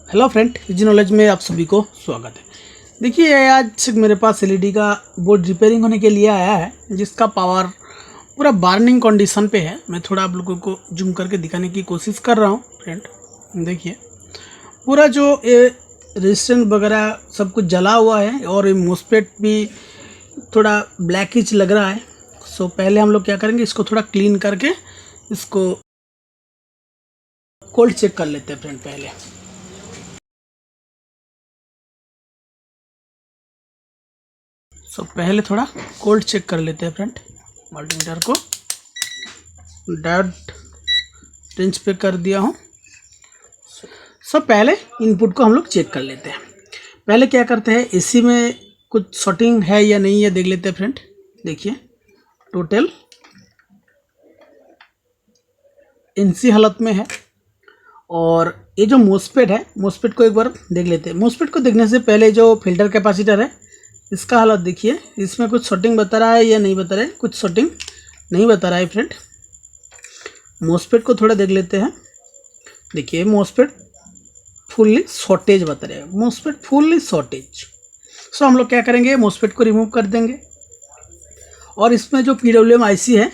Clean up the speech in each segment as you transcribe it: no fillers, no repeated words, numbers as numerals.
Hello friend, easy knowledge में आप सभी को स्वागत है। देखिए, आज मेरे पास एलईडी का बोर्ड रिपेयरिंग होने के लिए आया है, जिसका पावर पूरा बर्निंग कंडीशन पे है। मैं थोड़ा आप लोगों को जूम करके दिखाने की कोशिश कर रहा हूँ। फ्रेंड देखिए, पूरा जो ये रेजिस्टेंस वगैरह सब कुछ जला हुआ है और ये मोस्फेट भी थोड़ा ब्लैकिश लग रहा है। सो पहले हम लोग क्या करेंगे, इसको थोड़ा क्लीन करके इसको कोल्ड चेक कर लेते हैं। फ्रेंड पहले पहले थोड़ा कोल्ड चेक कर लेते हैं। फ्रेंड मल्टीमीटर को डायोड रेंज पे कर दिया हूँ। पहले इनपुट को हम लोग चेक कर लेते हैं। पहले क्या करते हैं, एसी में कुछ शॉर्टिंग है या नहीं है देख लेते हैं। फ्रेंड देखिए, टोटल एनसी हालत में है। और ये जो मोस्फेट है, मोस्फेट को एक बार देख लेते हैं। मोस्फेट को देखने से पहले जो फिल्टर कैपेसिटर है, इसका हालत देखिए, इसमें कुछ शॉर्टिंग बता रहा है या नहीं बता रहा है। कुछ शॉर्टिंग नहीं बता रहा है। फ्रेंड मोस्फेट को थोड़ा देख लेते हैं। देखिए, मोस्फेट फुल्ली शॉर्टेज बता रहे हैं, मोस्फेट फुल्ली शॉर्टेज। हम लोग क्या करेंगे, मोस्फेट को रिमूव कर देंगे। और इसमें जो PWM आईसी है,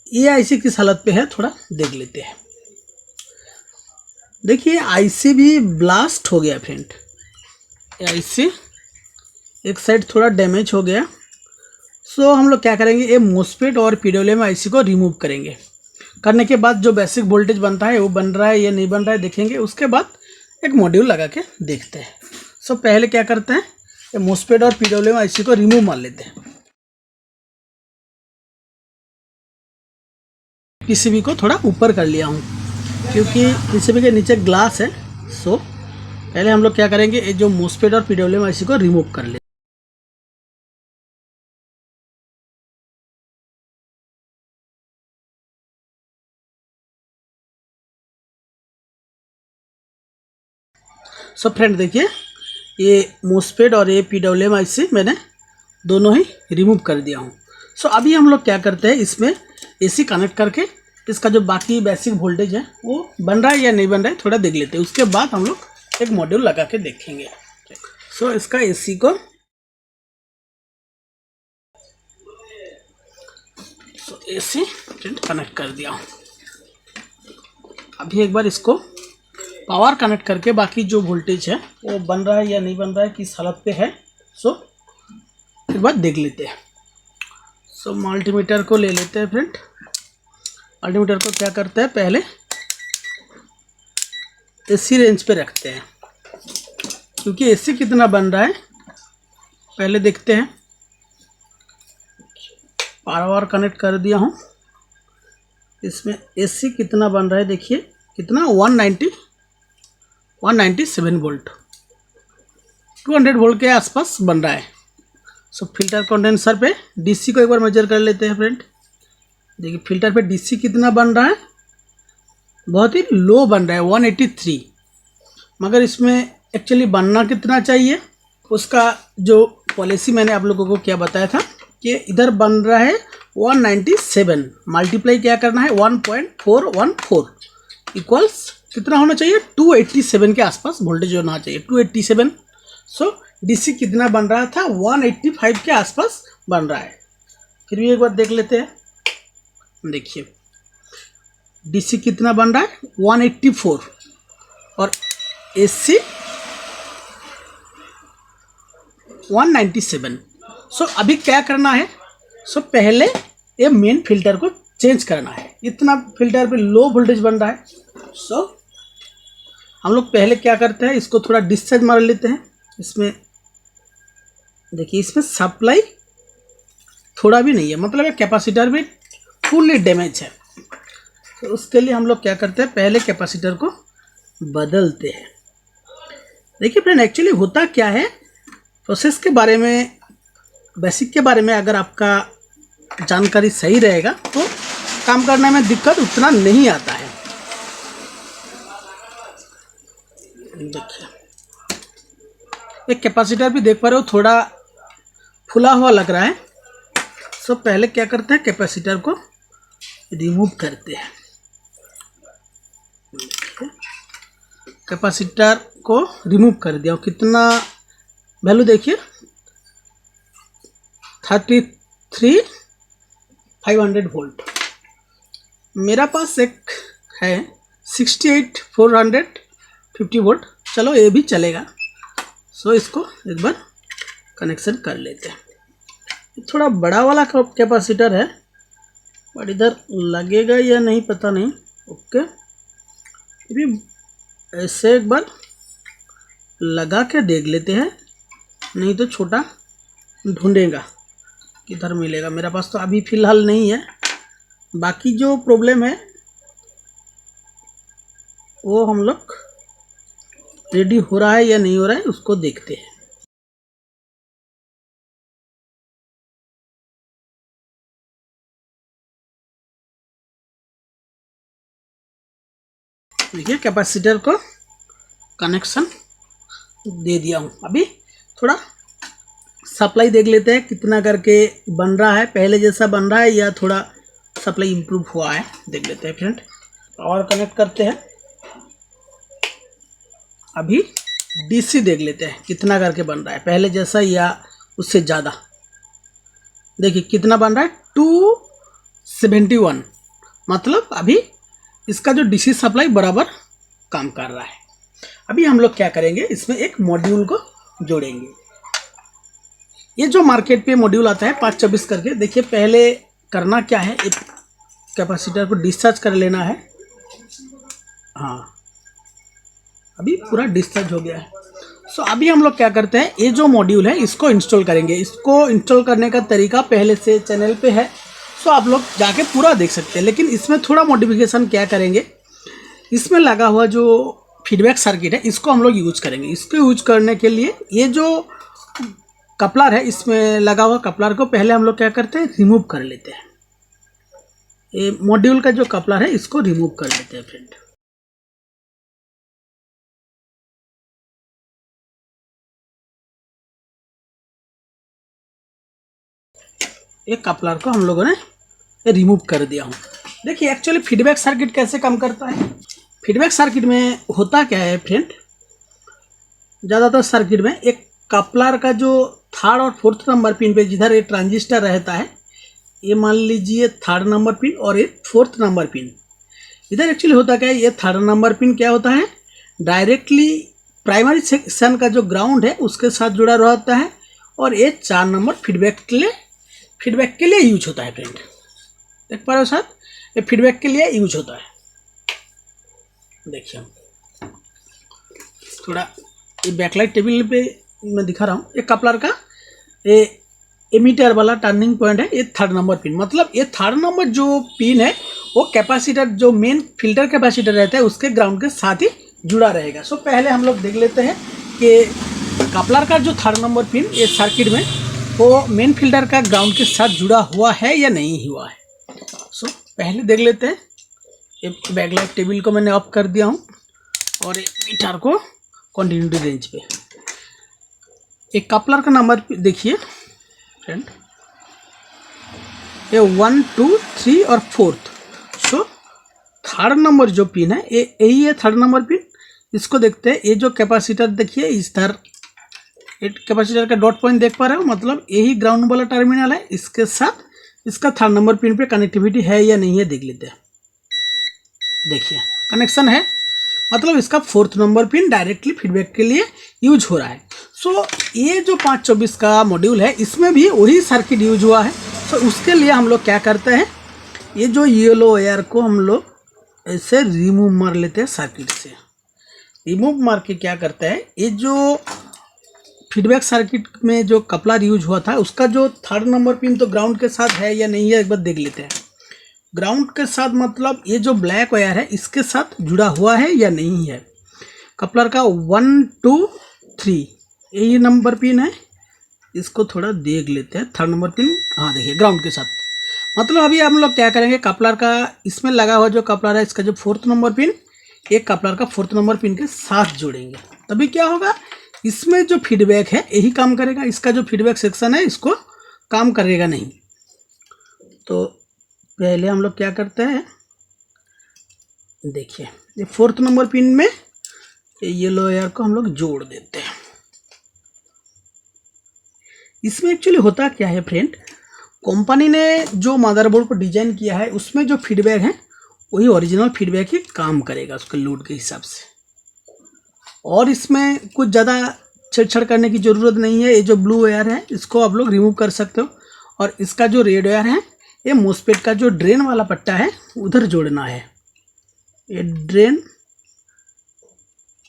ये आईसी किस हालत पे है थोड़ा देख लेते हैं। देखिए, आईसी भी ब्लास्ट हो गया। फ्रेंड आईसी एक साइड थोड़ा डैमेज हो गया। हम लोग क्या करेंगे, ये मोस्फेट और PWM आईसी को रिमूव करेंगे। करने के बाद जो बेसिक वोल्टेज बनता है वो बन रहा है या नहीं बन रहा है देखेंगे। उसके बाद एक मॉड्यूल लगा के देखते हैं। पहले क्या करते हैं, ये मोस्फेट और PWM आईसी को रिमूव मार लेते हैं। पीसीबी को थोड़ा ऊपर कर लिया हूँ, क्योंकि पीसीबी के नीचे ग्लास है। पहले हम लोग क्या करेंगे, ये जो मोस्फेट और PWM आईसी को रिमूव कर लेते हैं। फ्रेंड देखिए, ये मोस्फेट और ये PWM आईसी मैंने दोनों ही रिमूव कर दिया हूँ। अभी हम लोग क्या करते हैं, इसमें एसी कनेक्ट करके इसका जो बाकी बेसिक वोल्टेज है वो बन रहा है या नहीं बन रहा है थोड़ा देख लेते हैं। उसके बाद हम लोग एक मॉड्यूल लगा के देखेंगे। इसका एसी को एसी कनेक्ट कर दिया हूँ। अभी एक बार इसको पावर कनेक्ट करके बाकी जो वोल्टेज है वो बन रहा है या नहीं बन रहा है, किस हालत पे है, एक बार देख लेते हैं। मल्टीमीटर को ले लेते हैं। फ्रेंड मल्टीमीटर को क्या करते हैं, पहले एसी रेंज पे रखते हैं, क्योंकि एसी कितना बन रहा है पहले देखते हैं। पावर कनेक्ट कर दिया हूँ। इसमें एसी कितना बन रहा है देखिए, कितना 197 वोल्ट, 200 वोल्ट के आसपास बन रहा है। फिल्टर कंडेंसर पे डीसी को एक बार मेजर कर लेते हैं। फ्रेंड देखिए, फिल्टर पे डीसी कितना बन रहा है, बहुत ही लो बन रहा है 183। मगर इसमें एक्चुअली बनना कितना चाहिए, उसका जो पॉलिसी मैंने आप लोगों को क्या बताया था कि इधर बन रहा है 197, मल्टीप्लाई क्या करना है 1.414 इक्वल्स कितना होना चाहिए, 287 के आसपास वोल्टेज होना चाहिए, 287। डीसी कितना बन रहा था, 185 के आसपास बन रहा है। फिर भी एक बार देख लेते हैं। देखिए, डीसी कितना बन रहा है 184 और एसी 197। अभी क्या करना है, पहले ये मेन फिल्टर को चेंज करना है। इतना फिल्टर पे लो वोल्टेज बन रहा है। हम लोग पहले क्या करते हैं, इसको थोड़ा डिस्चार्ज मार लेते हैं। इसमें देखिए, इसमें सप्लाई थोड़ा भी नहीं है, मतलब कैपेसिटर भी फुल्ली डैमेज है। उसके लिए हम लोग क्या करते हैं, पहले कैपेसिटर को बदलते हैं। देखिए फ्रेंड, एक्चुअली होता क्या है, प्रोसेस के बारे में, बेसिक के बारे में अगर आपका जानकारी सही रहेगा तो काम करने में दिक्कत उतना नहीं आता है। देखिए, एक कैपेसिटर भी देख पा रहे हो, थोड़ा फुला हुआ लग रहा है। पहले क्या करते हैं, कैपेसिटर को रिमूव करते हैं। कैपेसिटर को रिमूव कर दिया। कितना वैल्यू देखिए 33,500 वोल्ट। मेरा पास एक है 68,450 वोल्ट। चलो ये भी चलेगा। सो इसको एक बार कनेक्शन कर लेते हैं। थोड़ा बड़ा वाला कैपेसिटर है बट इधर लगेगा या नहीं पता नहीं। ओके, भी ऐसे एक बार लगा के देख लेते हैं, नहीं तो छोटा ढूंढेगा किधर मिलेगा। मेरा पास तो अभी फ़िलहाल नहीं है। बाकी जो प्रॉब्लम है वो हम लोग रेडी हो रहा है या नहीं हो रहा है उसको देखते हैं। देखिए कैपेसिटर को कनेक्शन दे दिया हूँ। अभी थोड़ा सप्लाई देख लेते हैं कितना करके बन रहा है, पहले जैसा बन रहा है या थोड़ा सप्लाई इम्प्रूव हुआ है, देख लेते हैं फ्रेंड। और कनेक्ट करते हैं। अभी डीसी देख लेते हैं कितना करके बन रहा है, पहले जैसा या उससे ज़्यादा। देखिए कितना बन रहा है 271। मतलब अभी इसका जो डीसी सप्लाई बराबर काम कर रहा है। अभी हम लोग क्या करेंगे, इसमें एक मॉड्यूल को जोड़ेंगे। ये जो मार्केट पे मॉड्यूल आता है 524 करके, देखिए पहले करना क्या है, एक कैपेसिटर को डिस्चार्ज कर लेना है। हाँ, अभी पूरा डिस्चार्ज हो गया है। सो अभी हम लोग क्या करते हैं, ये जो मॉड्यूल है इसको इंस्टॉल करेंगे। इसको इंस्टॉल करने का तरीका पहले से चैनल पे है, सो आप लोग जाके पूरा देख सकते हैं। लेकिन इसमें थोड़ा मॉडिफिकेशन क्या करेंगे, इसमें लगा हुआ जो फीडबैक सर्किट है इसको हम लोग यूज करेंगे। इसको यूज करने के लिए ये जो कपलर है, इसमें लगा हुआ कपलर को पहले हम लोग क्या करते हैं, रिमूव कर लेते हैं। ये मॉड्यूल का जो कपलर है इसको रिमूव कर लेते हैं फ्रेंड। एक कपलर को हम लोगों ने रिमूव कर दिया हूँ। देखिए एक्चुअली फीडबैक सर्किट कैसे काम करता है। फीडबैक सर्किट में होता क्या है फ्रेंड, ज़्यादातर सर्किट में एक कपलर का जो थर्ड और फोर्थ नंबर पिन पे जिधर ये ट्रांजिस्टर रहता है, ये मान लीजिए थर्ड नंबर पिन और ये फोर्थ नंबर पिन, इधर एक्चुअली होता क्या है, ये थर्ड नंबर पिन क्या होता है, डायरेक्टली प्राइमरी सेक्शन का जो ग्राउंड है उसके साथ जुड़ा रहता है। और ये 4 नंबर फीडबैक के लिए यूज होता है फ्रेंड। देख पा रहे हो साथ, ये फीडबैक के लिए यूज होता है। देखिए थोड़ा ये बैकलाइट टेबल पे मैं दिखा रहा हूँ। ये कपलर का ये एमीटर वाला टर्निंग पॉइंट है, ये थर्ड नंबर पिन। मतलब ये थर्ड नंबर जो पिन है वो कैपेसिटर जो मेन फिल्टर कैपेसिटर रहता है उसके ग्राउंड के साथ ही जुड़ा रहेगा। सो पहले हम लोग देख लेते हैं कि कपलर का जो थर्ड नंबर पिन ये सर्किट में वो मेन फिल्टर का ग्राउंड के साथ जुड़ा हुआ है या नहीं हुआ है। सो पहले देख लेते हैं। ये बैकलाइट टेबल को मैंने ऑफ कर दिया हूँ और ये मीटर को कंटिन्यूटी रेंज पे। एक कपलर का नंबर देखिए फ्रेंड, ये 1, 2, 3 और 4th। सो थर्ड नंबर जो पिन है ये यही है थर्ड नंबर पिन। इसको देखते हैं। ये जो कैपेसिटर देखिए इस तरह कैपेसिटर का डॉट पॉइंट देख पा रहे हो, मतलब यही ग्राउंड वाला टर्मिनल है, इसके साथ इसका थर्ड नंबर पिन पे कनेक्टिविटी है या नहीं है देख लेते हैं। देखिए कनेक्शन है, मतलब इसका fourth number pin directly feedback के लिए यूज हो रहा है। सो ये जो 524 का मॉड्यूल है इसमें भी वही सर्किट यूज हुआ है। सो उसके लिए हम लोग क्या करते हैं, ये जो येलो वायर को हम लोग ऐसे रिमूव मार लेते हैं सर्किट से। रिमूव मार के क्या करते हैं, ये जो फीडबैक सर्किट में जो कपलर यूज हुआ था उसका जो थर्ड नंबर पिन तो ग्राउंड के साथ है या नहीं है एक बार देख लेते हैं। ग्राउंड के साथ मतलब ये जो ब्लैक वायर है इसके साथ जुड़ा हुआ है या नहीं है। कपलर का 1, 2, 3 यही नंबर पिन है, इसको थोड़ा देख लेते हैं। थर्ड नंबर पिन, हाँ देखिए ग्राउंड के साथ। मतलब अभी हम लोग क्या करेंगे, कपलर का इसमें लगा हुआ जो कपलर है इसका जो फोर्थ नंबर पिन एक कपलर का फोर्थ नंबर पिन के साथ जोड़ेंगे। तभी क्या होगा, इसमें जो फीडबैक है यही काम करेगा, इसका जो फीडबैक सेक्शन है इसको काम करेगा नहीं। तो पहले हम लोग क्या करते हैं, देखिए ये फोर्थ नंबर पिन में ये येलो वायर को हम लोग जोड़ देते हैं। इसमें एक्चुअली होता क्या है फ्रेंड, कंपनी ने जो मदरबोर्ड को डिजाइन किया है उसमें जो फीडबैक है वही ओरिजिनल फीडबैक ही काम करेगा उसके लोड के हिसाब से, और इसमें कुछ ज़्यादा छेड़छाड़ करने की ज़रूरत नहीं है। ये जो ब्लू वायर है इसको आप लोग रिमूव कर सकते हो, और इसका जो रेड वायर है ये मोसपेट का जो ड्रेन वाला पट्टा है उधर जोड़ना है। ये ड्रेन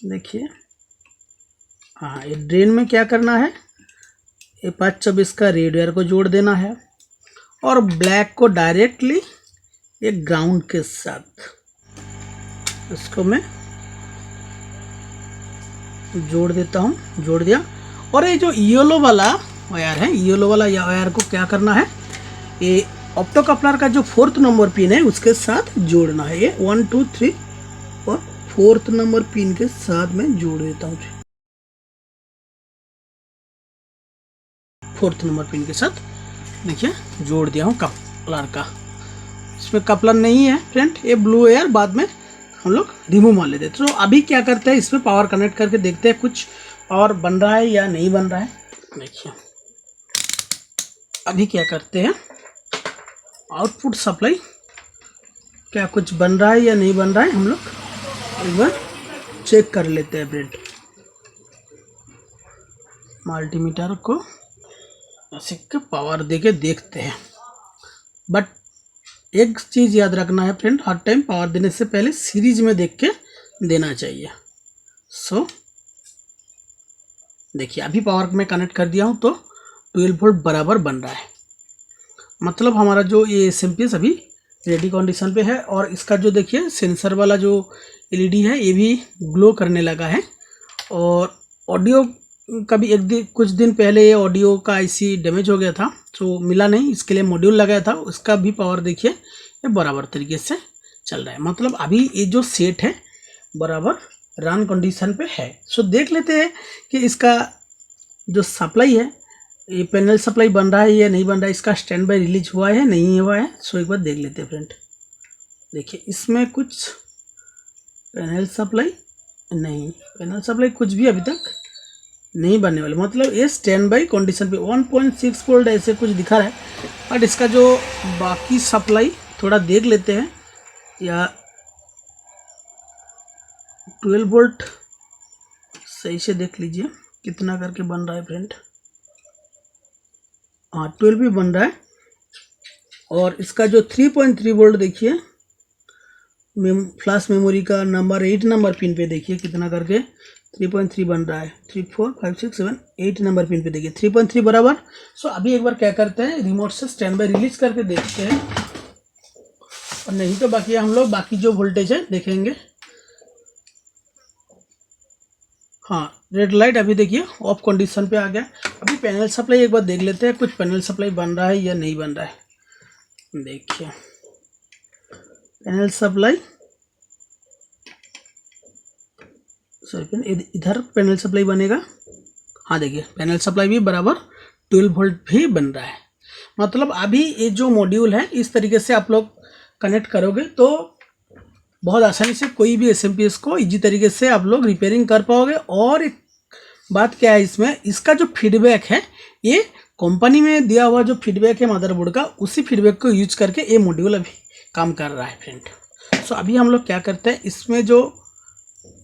देखिए, हाँ ये ड्रेन में क्या करना है, ये 524 का रेड वायर को जोड़ देना है, और ब्लैक को डायरेक्टली एक ग्राउंड के साथ इसको मैं जोड़ देता हूँ, जोड़ दिया। और ये जो येलो वाला वायर है, येलो वाला वायर को क्या करना है, ये ऑप्टो कपलर का जो 4th नंबर पिन है उसके साथ जोड़ना है। ये 1 2 3 और 4th नंबर पिन के साथ मैं जोड़ देता हूँ। 4th नंबर पिन के साथ देखिए जोड़ दिया हूँ कपलर का। इसमें कपलर नहीं है फ्रेंड, ये ब्लू वायर बाद में हम लोग रिमूव मार लेते हैं। तो अभी क्या करते हैं, इसमें पावर कनेक्ट करके देखते हैं कुछ पावर बन रहा है या नहीं बन रहा है। देखिए अभी क्या करते हैं, आउटपुट सप्लाई क्या कुछ बन रहा है या नहीं बन रहा है हम लोग एक बार चेक कर लेते हैं फ्रेंड। मल्टीमीटर को ऐसे पावर देके देखते हैं, बट एक चीज़ याद रखना है फ्रेंड, हर टाइम पावर देने से पहले सीरीज में देख के देना चाहिए। सो देखिए अभी पावर में कनेक्ट कर दिया हूँ तो 12 वोल्ट बराबर बन रहा है, मतलब हमारा जो ये एसएमपीएस अभी रेडी कंडीशन पे है। और इसका जो देखिए सेंसर वाला जो एलईडी है ये भी ग्लो करने लगा है। और ऑडियो का भी कुछ दिन पहले ये ऑडियो का आईसी डैमेज हो गया था तो मिला नहीं, इसके लिए मॉड्यूल लगाया था, उसका भी पावर देखिए ये बराबर तरीके से चल रहा है। मतलब अभी ये जो सेट है बराबर रन कंडीशन पे है। सो देख लेते हैं कि इसका जो सप्लाई है ये पैनल सप्लाई बन रहा है या नहीं बन रहा है, इसका स्टैंड बाय रिलीज हुआ है नहीं हुआ है। सो एक बार देख लेते हैं फ्रेंड। देखिए इसमें कुछ पैनल सप्लाई नहीं, पैनल सप्लाई कुछ भी अभी तक नहीं बनने वाले, मतलब ये स्टैंड बाई कंडीशन पे 1.6 वोल्ट ऐसे कुछ दिखा रहा है। बट इसका जो बाकी सप्लाई थोड़ा देख लेते हैं, या 12 वोल्ट सही से देख लीजिए कितना करके बन रहा है फ्रेंड। हाँ 12 भी बन रहा है। और इसका जो 3.3 वोल्ट देखिए फ्लैश मेमोरी का नंबर 8 नंबर पिन पे देखिए कितना करके 3.3 बन रहा है। 3 4 5 6 7 8 नंबर पिन पे देखिए 3.3 बराबर। सो अभी एक बार क्या करते हैं, रिमोट से स्टैंड बाय रिलीज करके देखते हैं, और नहीं तो बाकी हम लोग बाकी जो वोल्टेज है देखेंगे। हाँ रेड लाइट अभी देखिए ऑफ कंडीशन पे आ गया। अभी पैनल सप्लाई एक बार देख लेते हैं, कुछ पैनल सप्लाई बन रहा है या नहीं बन रहा है। देखिए पैनल सप्लाई, सॉरी इधर पैनल सप्लाई बनेगा। हाँ देखिए पैनल सप्लाई भी बराबर 12 वोल्ट भी बन रहा है। मतलब अभी ये जो मॉड्यूल है इस तरीके से आप लोग कनेक्ट करोगे तो बहुत आसानी से कोई भी एसएमपीएस को इजी तरीके से आप लोग रिपेयरिंग कर पाओगे। और एक बात क्या है इसमें, इसका जो फीडबैक है ये कंपनी में दिया हुआ जो फीडबैक है मदरबोर्ड का, उसी फीडबैक को यूज करके ये मॉड्यूल अभी काम कर रहा है फ्रेंड। सो अभी हम लोग क्या करते हैं, इसमें जो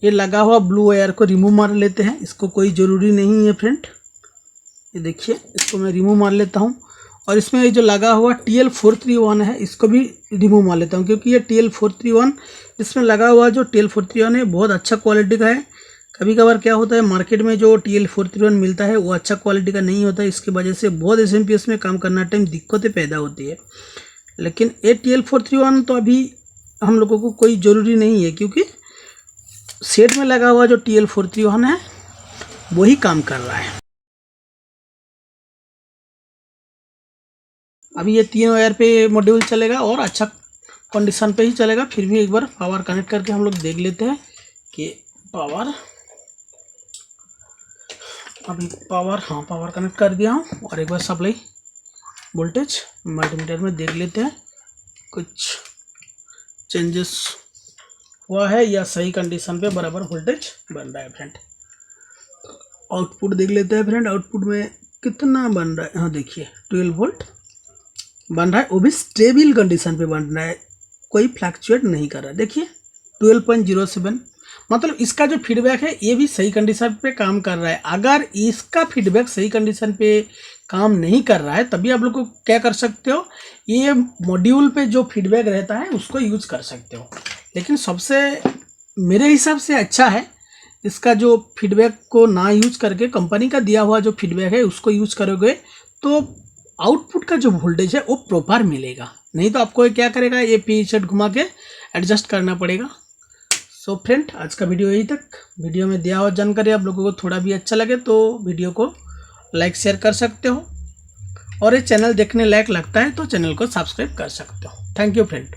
ये लगा हुआ ब्लू वायर को रिमूव मार लेते हैं, इसको कोई ज़रूरी नहीं है फ्रेंड। ये देखिए इसको मैं रिमूव मार लेता हूँ। और इसमें ये जो लगा हुआ TL431 है इसको भी रिमूव मार लेता हूँ, क्योंकि ये TL431 इसमें लगा हुआ जो TL431 है बहुत अच्छा क्वालिटी का है। कभी कभार क्या होता है मार्केट में जो TL431 मिलता है वो अच्छा क्वालिटी का नहीं होता है, इसकी वजह से बहुत एसएमपीएस में काम करना टाइम दिक्कतें पैदा होती है। लेकिन ये TL431 तो अभी हम लोगों को कोई ज़रूरी नहीं है, क्योंकि सेट में लगा हुआ जो TL431 है वही काम कर रहा है। अभी ये 3 वायर पे मॉड्यूल चलेगा और अच्छा कंडीशन पे ही चलेगा। फिर भी एक बार पावर कनेक्ट करके हम लोग देख लेते हैं कि पावर, अभी पावर, हाँ पावर कनेक्ट कर दिया हूँ। और एक बार सप्लाई वोल्टेज मल्टीमीटर में देख लेते हैं कुछ चेंजेस हुआ है या सही कंडीशन पे बराबर वोल्टेज बन रहा है फ्रेंड। आउटपुट देख लेते हैं फ्रेंड, आउटपुट में कितना बन रहा है। हाँ देखिए 12 वोल्ट बन रहा है, वो भी स्टेबल कंडीशन पे बन रहा है, कोई फ्लैक्चुएट नहीं कर रहा है। देखिए 12.07, मतलब इसका जो फीडबैक है ये भी सही कंडीशन पे काम कर रहा है। अगर इसका फीडबैक सही कंडीशन पे काम नहीं कर रहा है तभी आप लोग को क्या कर सकते हो, ये मॉड्यूल पे जो फीडबैक रहता है उसको यूज कर सकते हो। लेकिन सबसे मेरे हिसाब से अच्छा है इसका जो फीडबैक को ना यूज करके कंपनी का दिया हुआ जो फीडबैक है उसको यूज करोगे तो आउटपुट का जो वोल्टेज है वो प्रॉपर मिलेगा। नहीं तो आपको क्या करेगा, ये पीछे घुमा के एडजस्ट करना पड़ेगा। सो फ्रेंड आज का वीडियो यही तक। वीडियो में दिया हुआ जानकारी आप लोगों को थोड़ा भी अच्छा लगे तो वीडियो को लाइक शेयर कर सकते हो, और ये चैनल देखने लायक लगता है तो चैनल को सब्सक्राइब कर सकते हो। Thank you friend.